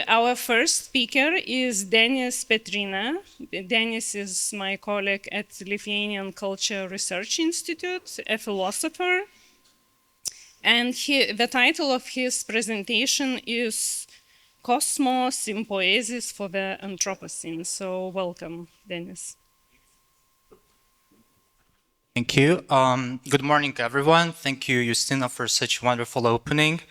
Our first speaker is Denis Petrina. Denis is my colleague at Lithuanian Culture Research Institute, a philosopher. And the title of his presentation is Cosmo, poiesis for the Anthropocene. So welcome, Denis. Thank you. Good morning, everyone. Thank you, Justina, for such a wonderful opening.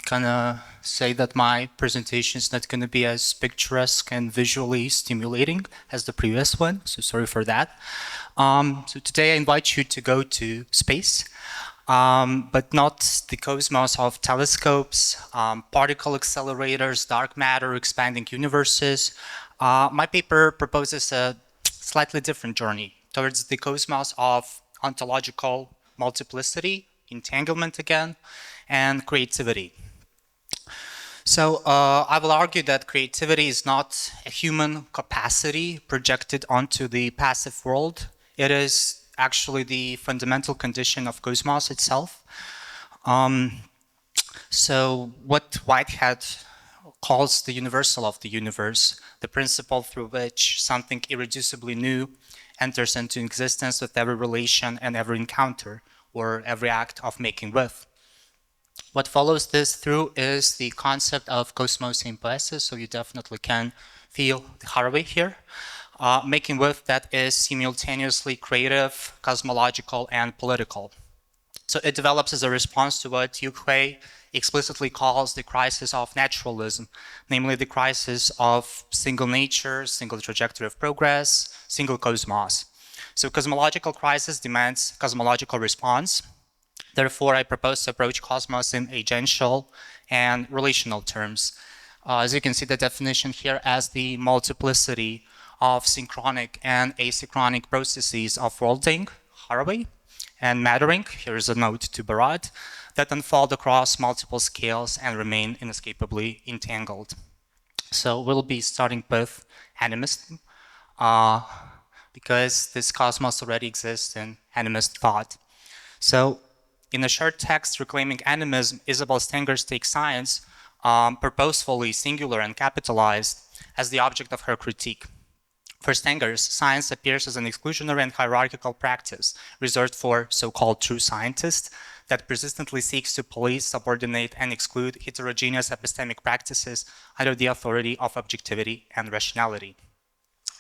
Gonna say that my presentation is not gonna be as picturesque and visually stimulating as the previous one, so sorry for that. So today I invite you to go to space, but not the cosmos of telescopes, particle accelerators, dark matter, expanding universes. My paper proposes a slightly different journey towards the cosmos of ontological multiplicity, entanglement again, and creativity. So I will argue that creativity is not a human capacity projected onto the passive world. It is actually the fundamental condition of cosmos itself. So what Whitehead calls the universal of the universe, the principle through which something irreducibly new enters into existence with every relation and every encounter, or every act of making with. What follows this through is the concept of Cosmos in poiesis, so you definitely can feel the Haraway here. Making with that is simultaneously creative, cosmological, and political. So it develops as a response to what Yuhui explicitly calls the crisis of naturalism, namely the crisis of single nature, single trajectory of progress, single cosmos. So cosmological crisis demands cosmological response. Therefore, I propose to approach cosmos in agential and relational terms. As you can see the definition here as the multiplicity of synchronic and asynchronic processes of worlding, Haraway, and mattering, here's a note to Barad, that unfold across multiple scales and remain inescapably entangled. So we'll be starting with animism, because this cosmos already exists in animist thought. So in a short text reclaiming animism, Isabel Stengers takes science, purposefully singular and capitalized, as the object of her critique. For Stengers, science appears as an exclusionary and hierarchical practice reserved for so-called true scientists that persistently seeks to police, subordinate, and exclude heterogeneous epistemic practices under the authority of objectivity and rationality.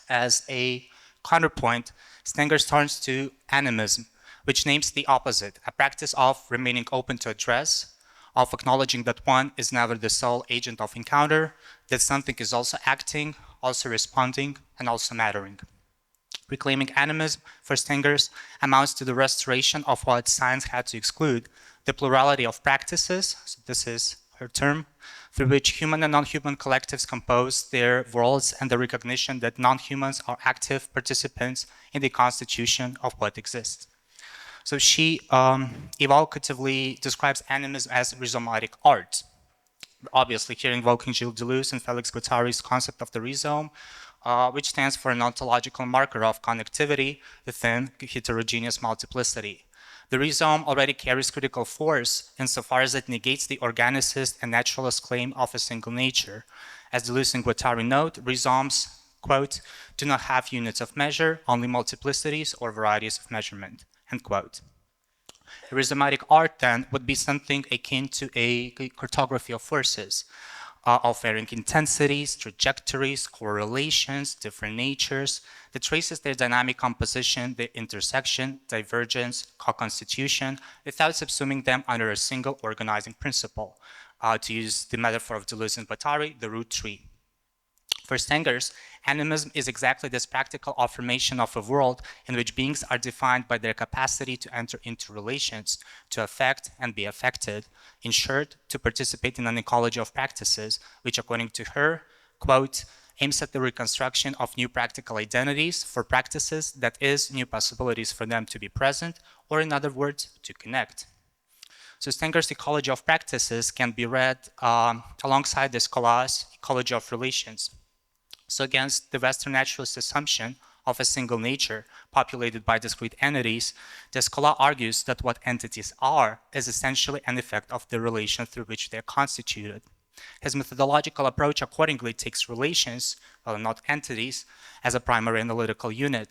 As a counterpoint, Stengers turns to animism, which names the opposite, a practice of remaining open to address, of acknowledging that one is never the sole agent of encounter, that something is also acting, also responding, and also mattering. Reclaiming animism, for Stengers, amounts to the restoration of what science had to exclude, the plurality of practices, so this is her term, through which human and non-human collectives compose their worlds, and the recognition that non-humans are active participants in the constitution of what exists. So she evocatively describes animism as rhizomatic art. Obviously, here invoking Gilles Deleuze and Félix Guattari's concept of the rhizome, which stands for an ontological marker of connectivity within heterogeneous multiplicity. The rhizome already carries critical force insofar as it negates the organicist and naturalist claim of a single nature. As Deleuze and Guattari note, rhizomes, quote, do not have units of measure, only multiplicities or varieties of measurement, end quote. Rhizomatic art, then, would be something akin to a cartography of forces, of varying intensities, trajectories, correlations, different natures, that traces their dynamic composition, their intersection, divergence, co-constitution, without subsuming them under a single organizing principle. To use the metaphor of Deleuze and Guattari, the root tree. For Stengers, animism is exactly this practical affirmation of a world in which beings are defined by their capacity to enter into relations, to affect and be affected, in short, to participate in an ecology of practices, which according to her, quote, aims at the reconstruction of new practical identities for practices, that is, new possibilities for them to be present, or in other words, to connect. So Stengers' ecology of practices can be read alongside the Scholas' ecology of relations. So against the Western naturalist assumption of a single nature populated by discrete entities, the Schola argues that what entities are is essentially an effect of the relation through which they are constituted. His methodological approach accordingly takes relations, well, not entities, as a primary analytical unit.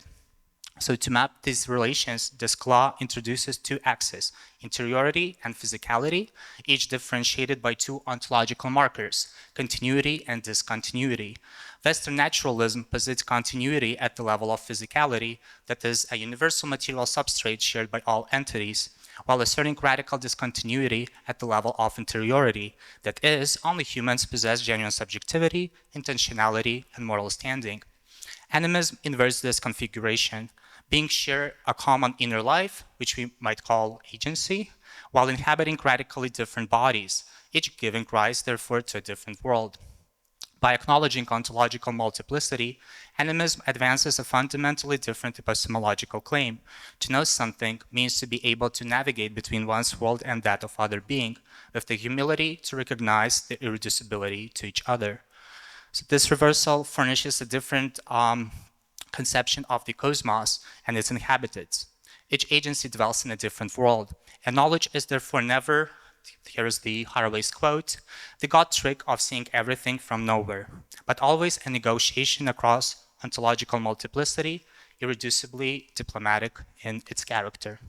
So to map these relations, Desclaux introduces two axes, interiority and physicality, each differentiated by two ontological markers, continuity and discontinuity. Western naturalism posits continuity at the level of physicality, that is, a universal material substrate shared by all entities, while asserting radical discontinuity at the level of interiority, that is, only humans possess genuine subjectivity, intentionality, and moral standing. Animism inverts this configuration. Beings share a common inner life, which we might call agency, while inhabiting radically different bodies, each giving rise, therefore, to a different world. By acknowledging ontological multiplicity, animism advances a fundamentally different epistemological claim. To know something means to be able to navigate between one's world and that of other being, with the humility to recognize the irreducibility to each other. So this reversal furnishes a different conception of the cosmos and its inhabitants. Each agency dwells in a different world, and knowledge is therefore never, here is the Haraway's quote, the God trick of seeing everything from nowhere, but always a negotiation across ontological multiplicity, irreducibly diplomatic in its character.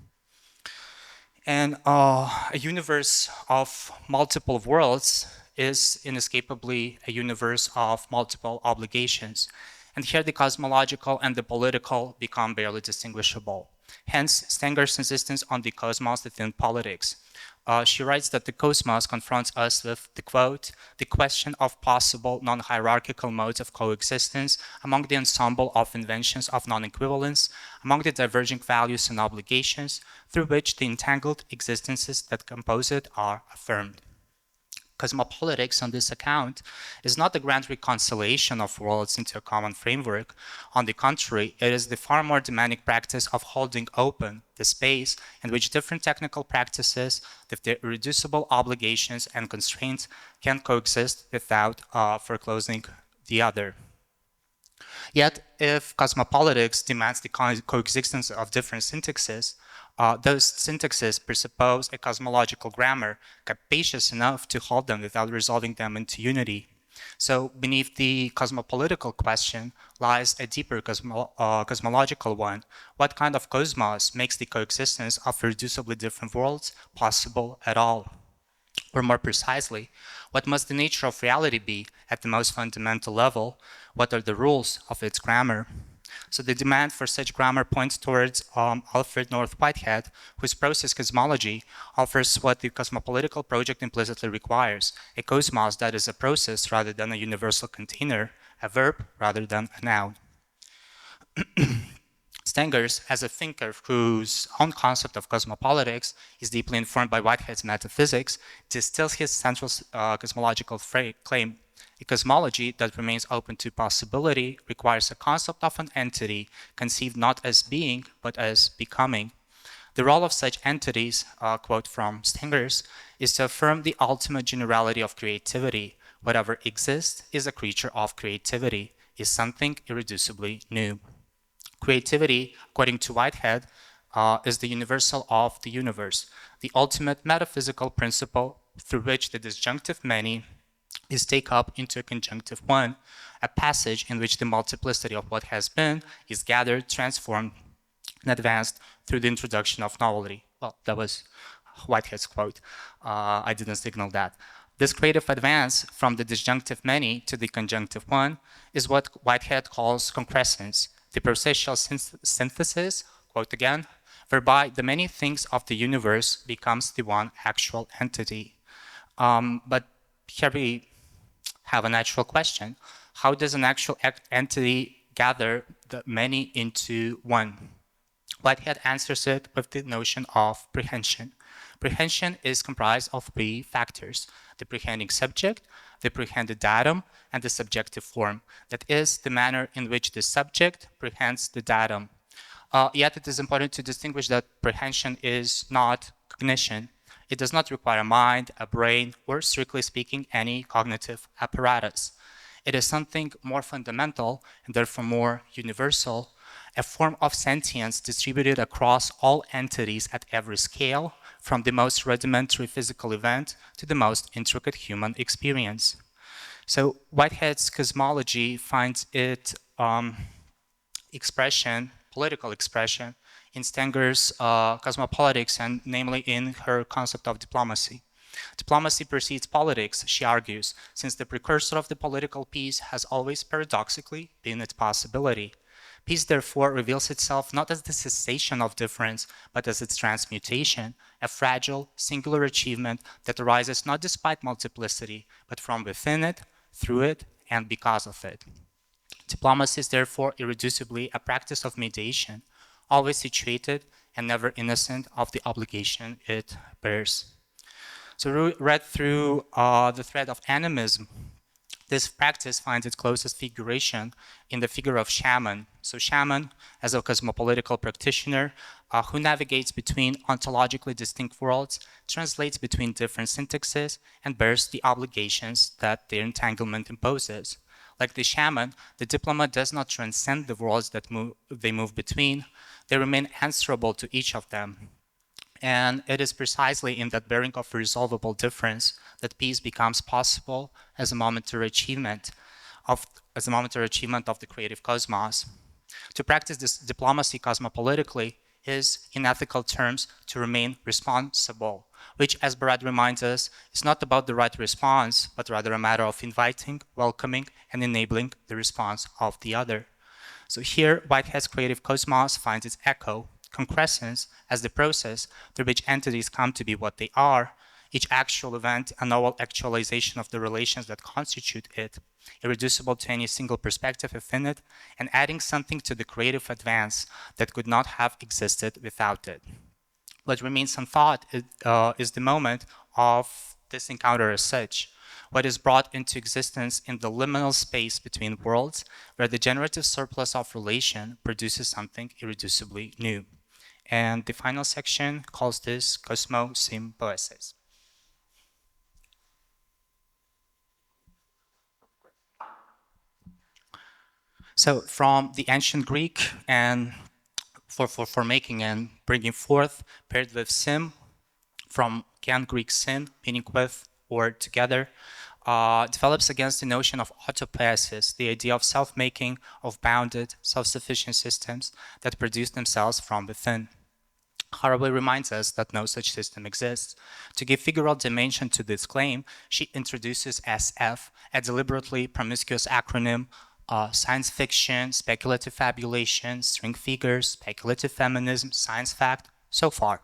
And a universe of multiple worlds is inescapably a universe of multiple obligations. And here the cosmological and the political become barely distinguishable. Hence, Stenger's insistence on the cosmos within politics. She writes that the cosmos confronts us with, the quote, the question of possible non-hierarchical modes of coexistence among the ensemble of inventions of non-equivalence, among the diverging values and obligations, through which the entangled existences that compose it are affirmed. Cosmopolitics, on this account, is not the grand reconciliation of worlds into a common framework. On the contrary, it is the far more demanding practice of holding open the space in which different technical practices, with their irreducible obligations and constraints, can coexist without foreclosing the other. Yet, if cosmopolitics demands the coexistence of different syntaxes, those syntaxes presuppose a cosmological grammar capacious enough to hold them without resolving them into unity. So beneath the cosmopolitical question lies a deeper cosmological one. What kind of cosmos makes the coexistence of irreducibly different worlds possible at all? Or more precisely, what must the nature of reality be at the most fundamental level? What are the rules of its grammar? So the demand for such grammar points towards Alfred North Whitehead, whose process cosmology offers what the cosmopolitical project implicitly requires, a cosmos that is a process rather than a universal container, a verb rather than a noun. Stengers, as a thinker whose own concept of cosmopolitics is deeply informed by Whitehead's metaphysics, distills his central cosmological claim. A cosmology that remains open to possibility requires a concept of an entity conceived not as being, but as becoming. The role of such entities, quote from Stengers, is to affirm the ultimate generality of creativity. Whatever exists is a creature of creativity, is something irreducibly new. Creativity, according to Whitehead, is the universal of the universe, the ultimate metaphysical principle through which the disjunctive many is taken up into a conjunctive one, a passage in which the multiplicity of what has been is gathered, transformed, and advanced through the introduction of novelty. Well, that was Whitehead's quote. I didn't signal that. This creative advance from the disjunctive many to the conjunctive one is what Whitehead calls concrescence, the processual synthesis, quote again, whereby the many things of the universe becomes the one actual entity. But here we have a natural question. How does an actual entity gather the many into one? Whitehead answers it with the notion of prehension. Prehension is comprised of three factors: the prehending subject, the prehended datum, and the subjective form. That is, the manner in which the subject prehends the datum. Yet it is important to distinguish that prehension is not cognition. It does not require a mind, a brain, or strictly speaking, any cognitive apparatus. It is something more fundamental and therefore more universal, a form of sentience distributed across all entities at every scale, from the most rudimentary physical event to the most intricate human experience. So Whitehead's cosmology finds its political expression, in Stenger's cosmopolitics, and namely in her concept of diplomacy. Diplomacy precedes politics, she argues, since the precursor of the political peace has always paradoxically been its possibility. Peace, therefore, reveals itself not as the cessation of difference, but as its transmutation, a fragile, singular achievement that arises not despite multiplicity, but from within it, through it, and because of it. Diplomacy is therefore irreducibly a practice of mediation, always situated and never innocent of the obligation it bears. So read through the thread of animism, this practice finds its closest figuration in the figure of shaman. So shaman, as a cosmopolitical practitioner who navigates between ontologically distinct worlds, translates between different syntaxes, and bears the obligations that their entanglement imposes. Like the shaman, the diplomat does not transcend the worlds that they move between. They remain answerable to each of them. And it is precisely in that bearing of resolvable difference that peace becomes possible as a momentary achievement of the creative cosmos. To practice this diplomacy cosmopolitically is, in ethical terms, to remain responsible, which, as Barad reminds us, is not about the right response, but rather a matter of inviting, welcoming, and enabling the response of the other. So here, Whitehead's creative cosmos finds its echo, concrescence, as the process through which entities come to be what they are, each actual event a novel actualization of the relations that constitute it, irreducible to any single perspective within it, and adding something to the creative advance that could not have existed without it. What remains unthought is the moment of this encounter as such, what is brought into existence in the liminal space between worlds, where the generative surplus of relation produces something irreducibly new. And the final section calls this Cosmo sim poiesis. So from the ancient Greek, and for making and bringing forth, paired with sim, from Can Greek sin, meaning with or together, develops against the notion of autopoiesis, the idea of self-making, of bounded, self-sufficient systems that produce themselves from within. Haraway reminds us that no such system exists. To give figural dimension to this claim, she introduces SF, a deliberately promiscuous acronym, science fiction, speculative fabulation, string figures, speculative feminism, science fact, so far,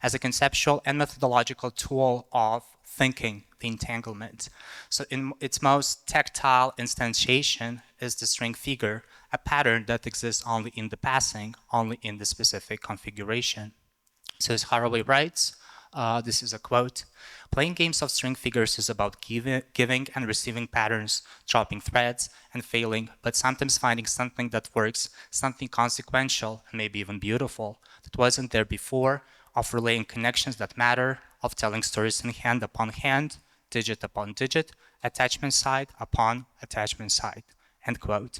as a conceptual and methodological tool of thinking the entanglement. So in its most tactile instantiation is the string figure, a pattern that exists only in the passing, only in the specific configuration. So as Haraway writes, this is a quote, "Playing games of string figures is about giving and receiving patterns, dropping threads and failing, but sometimes finding something that works, something consequential and maybe even beautiful that wasn't there before, of relaying connections that matter, of telling stories in hand upon hand, digit upon digit, attachment side upon attachment side," end quote.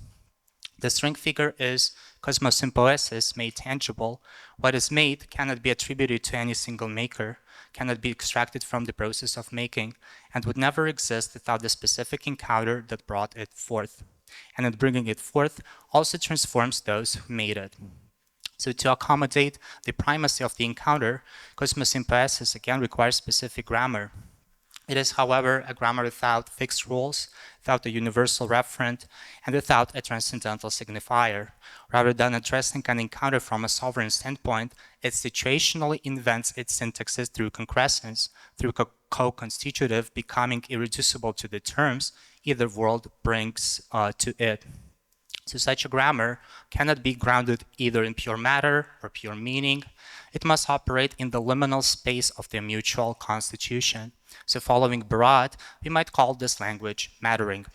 The string figure is Cosmo sim poiesis, made tangible. What is made cannot be attributed to any single maker, cannot be extracted from the process of making, and would never exist without the specific encounter that brought it forth. And in bringing it forth, also transforms those who made it. So to accommodate the primacy of the encounter, Cosmo sim poiesis again requires specific grammar. It is, however, a grammar without fixed rules, without a universal referent, and without a transcendental signifier. Rather than addressing an encounter from a sovereign standpoint, it situationally invents its syntaxes through concrescence, through co-constitutive, becoming irreducible to the terms either world brings to it. So such a grammar cannot be grounded either in pure matter or pure meaning. It must operate in the liminal space of their mutual constitution. So following Barad, we might call this language mattering,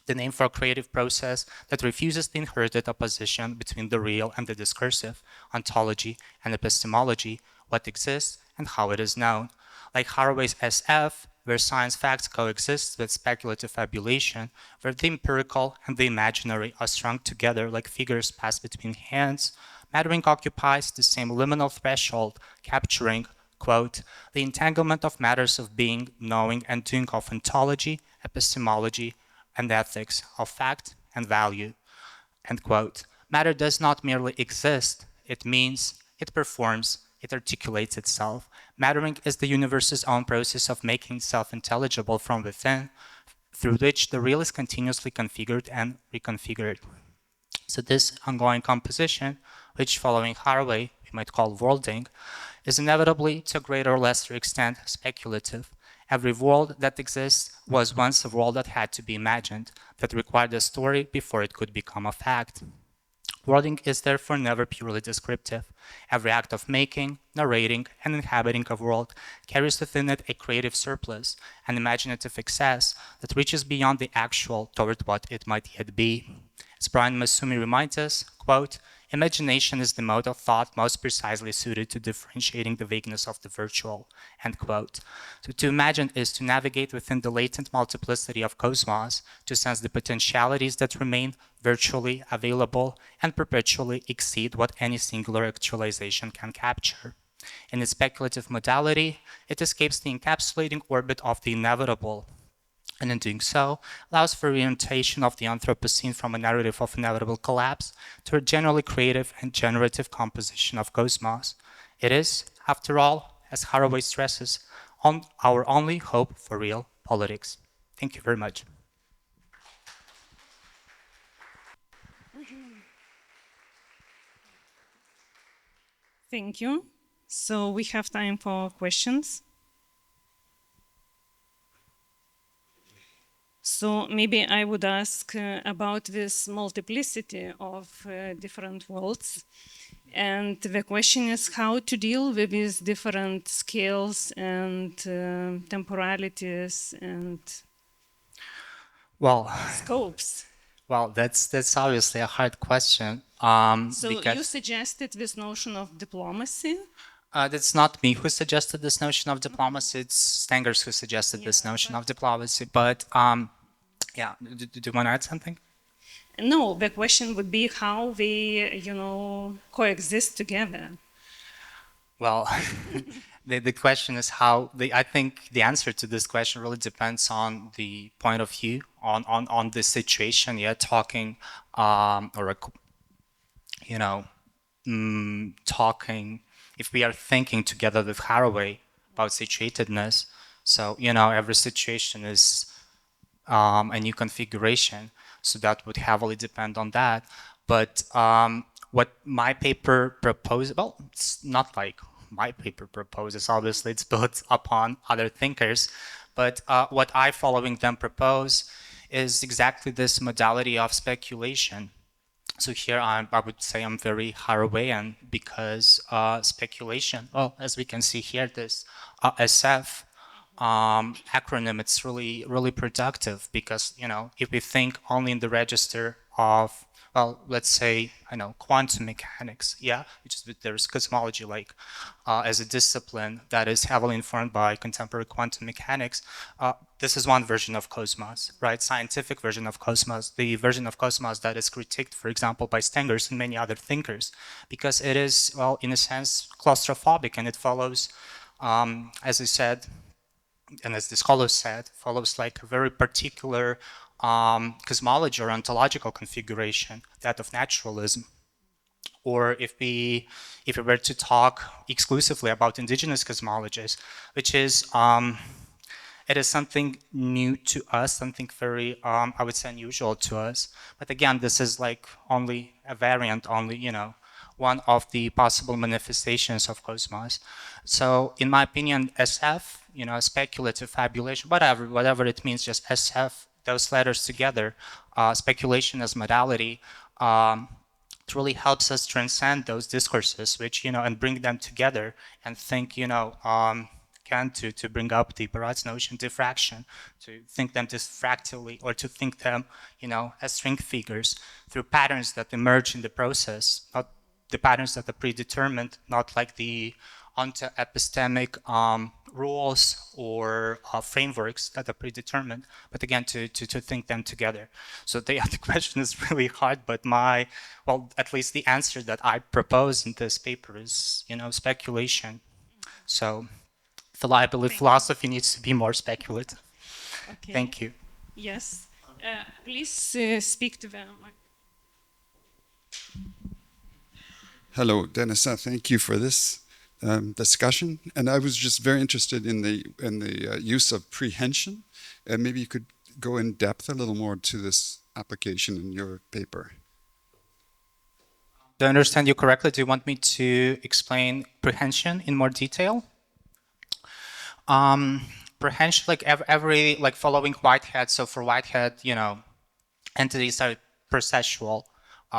the name for a creative process that refuses the inherited opposition between the real and the discursive, ontology and epistemology, what exists and how it is known. Like Haraway's SF, where science facts coexist with speculative fabulation, where the empirical and the imaginary are strung together like figures passed between hands, mattering occupies the same liminal threshold, capturing quote, the entanglement of matters of being, knowing, and doing of ontology, epistemology, and ethics, of fact and value, end quote. Matter does not merely exist, it means, it performs, it articulates itself. Mattering is the universe's own process of making itself intelligible from within, through which the real is continuously configured and reconfigured. So this ongoing composition, which following Haraway we might call worlding, is inevitably, to a greater or lesser extent, speculative. Every world that exists was once a world that had to be imagined, that required a story before it could become a fact. Worlding is therefore never purely descriptive. Every act of making, narrating, and inhabiting a world carries within it a creative surplus, an imaginative excess that reaches beyond the actual toward what it might yet be. As Brian Masumi reminds us, quote, imagination is the mode of thought most precisely suited to differentiating the vagueness of the virtual, end quote. So to imagine is to navigate within the latent multiplicity of cosmos, to sense the potentialities that remain virtually available and perpetually exceed what any singular actualization can capture. In its speculative modality, it escapes the encapsulating orbit of the inevitable, and in doing so, allows for reorientation of the Anthropocene from a narrative of inevitable collapse to a generally creative and generative composition of cosmos. It is, after all, as Haraway stresses, our only hope for real politics. Thank you very much. Thank you. So we have time for questions. So maybe I would ask about this multiplicity of different worlds. And the question is how to deal with these different scales and temporalities and scopes. Well, that's obviously a hard question. So you suggested this notion of diplomacy. That's not me who suggested this notion of diplomacy. It's Stengers who suggested this notion of diplomacy. But yeah, do you want to add something? No, the question would be how they, coexist together. Well, the question is how I think the answer to this question really depends on the point of view, on the situation. Yeah, talking talking. If we are thinking together with Haraway about situatedness, so every situation is a new configuration, so that would heavily depend on that. But what my paper proposes, well, it's not like my paper proposes, obviously it's built upon other thinkers, but what I, following them, propose is exactly this modality of speculation. So here I would say I'm very Harawayan because speculation, well, as we can see here, this SF acronym, it's really productive because, if we think only in the register of, well, let's say, quantum mechanics, yeah, which is, there's cosmology, like, as a discipline that is heavily informed by contemporary quantum mechanics. This is one version of cosmos, right? Scientific version of cosmos, the version of cosmos that is critiqued, for example, by Stengers and many other thinkers, because it is, well, in a sense, claustrophobic, and it follows, as I said, and as the scholars said, follows like a very particular cosmology or ontological configuration, that of naturalism. Or if we were to talk exclusively about indigenous cosmologies, which is, it is something new to us, something very, I would say, unusual to us. But again, this is like only a variant, only, one of the possible manifestations of cosmos. So in my opinion, SF, speculative fabulation, whatever it means, just SF, those letters together, speculation as modality, it really helps us transcend those discourses, which, and bring them together and think, to bring up the Barat's notion diffraction, to think them diffractively, or to think them, as string figures through patterns that emerge in the process, not the patterns that are predetermined, not like the onto-epistemic rules or frameworks that are predetermined, but again, to think them together. So the question is really hard, but at least the answer that I propose in this paper is, speculation. So I believe philosophy needs to be more speculative. Okay. Thank you. Yes. Please speak to them. Hello, Denis. Thank you for this discussion. And I was just very interested in the use of prehension. And maybe you could go in depth a little more to this application in your paper. Do I understand you correctly? Do you want me to explain prehension in more detail? Prehension, like every like following Whitehead. So for Whitehead, you know, entities are perceptual.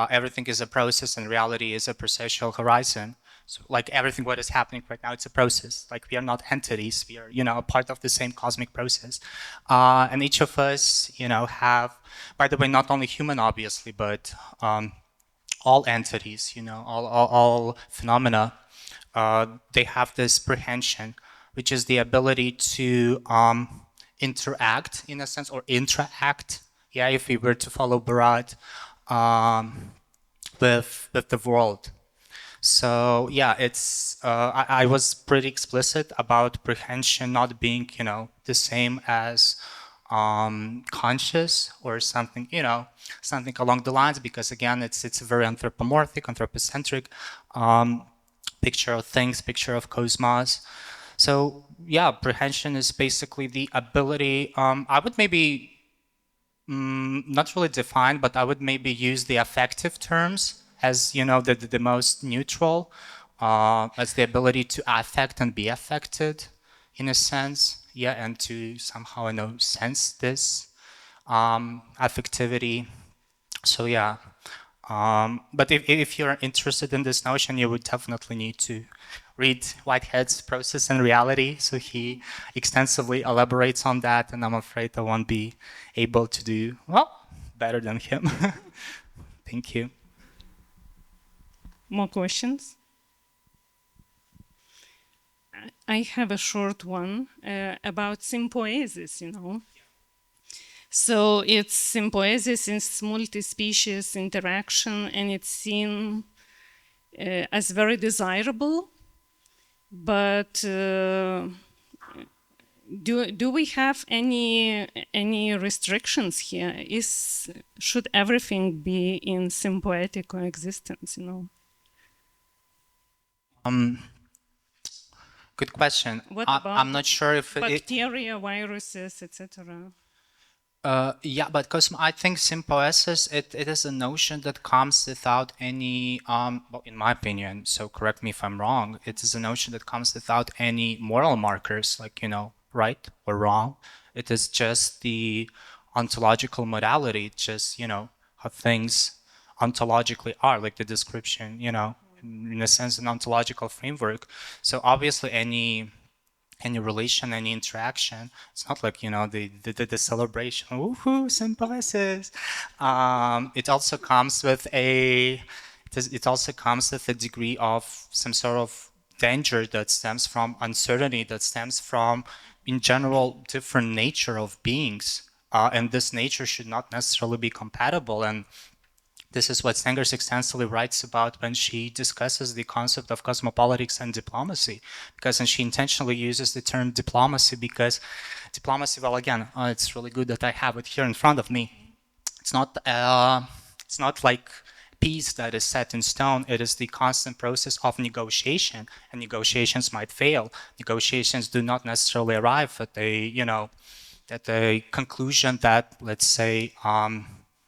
Everything is a process, and reality is a perceptual horizon. So like everything what is happening right now, it's a process. Like we are not entities. We are, you know, a part of the same cosmic process. And each of us, you know, have, by the way, not only human, obviously, but all entities, you know, all phenomena, they have this prehension, which is the ability to interact, in a sense, or interact, yeah, if we were to follow Barat, with the world. So yeah, it's I was pretty explicit about prehension not being, you know, the same as conscious or something, you know, something along the lines, because again, it's a very anthropomorphic, anthropocentric picture of things, picture of cosmos. So yeah, prehension is basically the ability. I would maybe not really define, but I would maybe use the affective terms as, you know, the most neutral, as the ability to affect and be affected, in a sense, yeah, and to somehow, you know, sense this affectivity. So yeah, but if you're interested in this notion, you would definitely need to read Whitehead's Process and Reality. So he extensively elaborates on that, and I'm afraid I won't be able to do, well, better than him. Thank you. More questions? I have a short one about sympoiesis, you know. So it's sympoiesis is multi-species interaction, and it's seen as very desirable. But do we have any restrictions here? Should everything be in symbiotic coexistence? You know. Good question. What about I'm not sure if bacteria, viruses, etc.? Yeah, but Cosmo, I think sympoiesis, it is a notion that comes without any, well, in my opinion, so correct me if I'm wrong, it is a notion that comes without any moral markers, like, you know, right or wrong. It is just the ontological modality, just, you know, how things ontologically are, like the description, you know, in a sense, an ontological framework. So obviously any relation, any interaction. It's not like, you know, the celebration, woohoo, sympoiesis. It also comes with it also comes with a degree of some sort of danger that stems from uncertainty, that stems from, in general, different nature of beings. And this nature should not necessarily be compatible. And this is what Stengers extensively writes about when she discusses the concept of cosmopolitics and diplomacy, because and she intentionally uses the term diplomacy because diplomacy, well, again, it's really good that I have it here in front of me. It's not like peace that is set in stone. It is the constant process of negotiation, and negotiations might fail. Negotiations do not necessarily arrive at a, you know, at a conclusion that, let's say,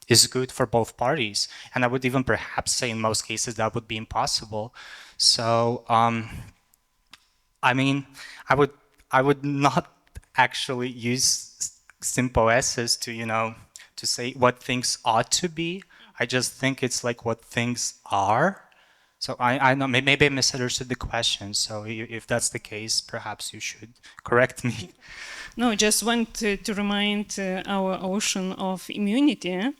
is good for both parties. And I would even perhaps say in most cases that would be impossible. So, I mean, I would not actually use sympoiesis to, you know, to say what things ought to be. I just think it's like what things are. So I know maybe I misunderstood the question. So if that's the case, perhaps you should correct me. No, just want to remind our ocean of immunity,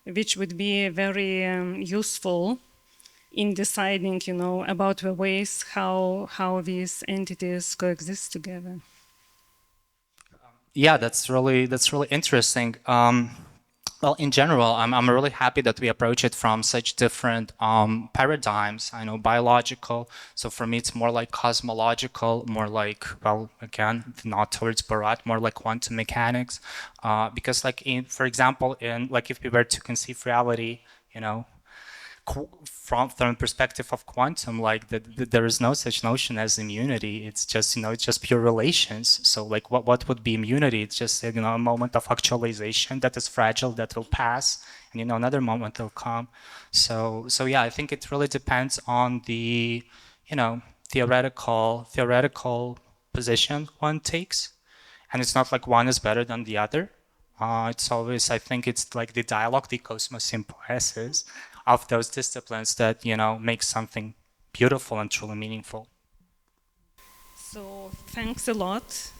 which would be very useful in deciding, you know, about the ways how these entities coexist together. Yeah, that's really interesting. Well, in general, I'm really happy that we approach it from such different paradigms. I know biological, so for me it's more like cosmological, more like, well, again, not towards Barat, more like quantum mechanics. Because like for example, in like if we were to conceive reality, you know, from the perspective of quantum, like there is no such notion as immunity. It's just, you know, it's just pure relations. So like what would be immunity? It's just, you know, a moment of actualization that is fragile, that will pass, and, you know, another moment will come. So yeah, I think it really depends on the, you know, theoretical position one takes. And it's not like one is better than the other. It's always, I think it's like the dialogue, the Cosmo poiesis of those disciplines that, you know, make something beautiful and truly meaningful. So thanks a lot.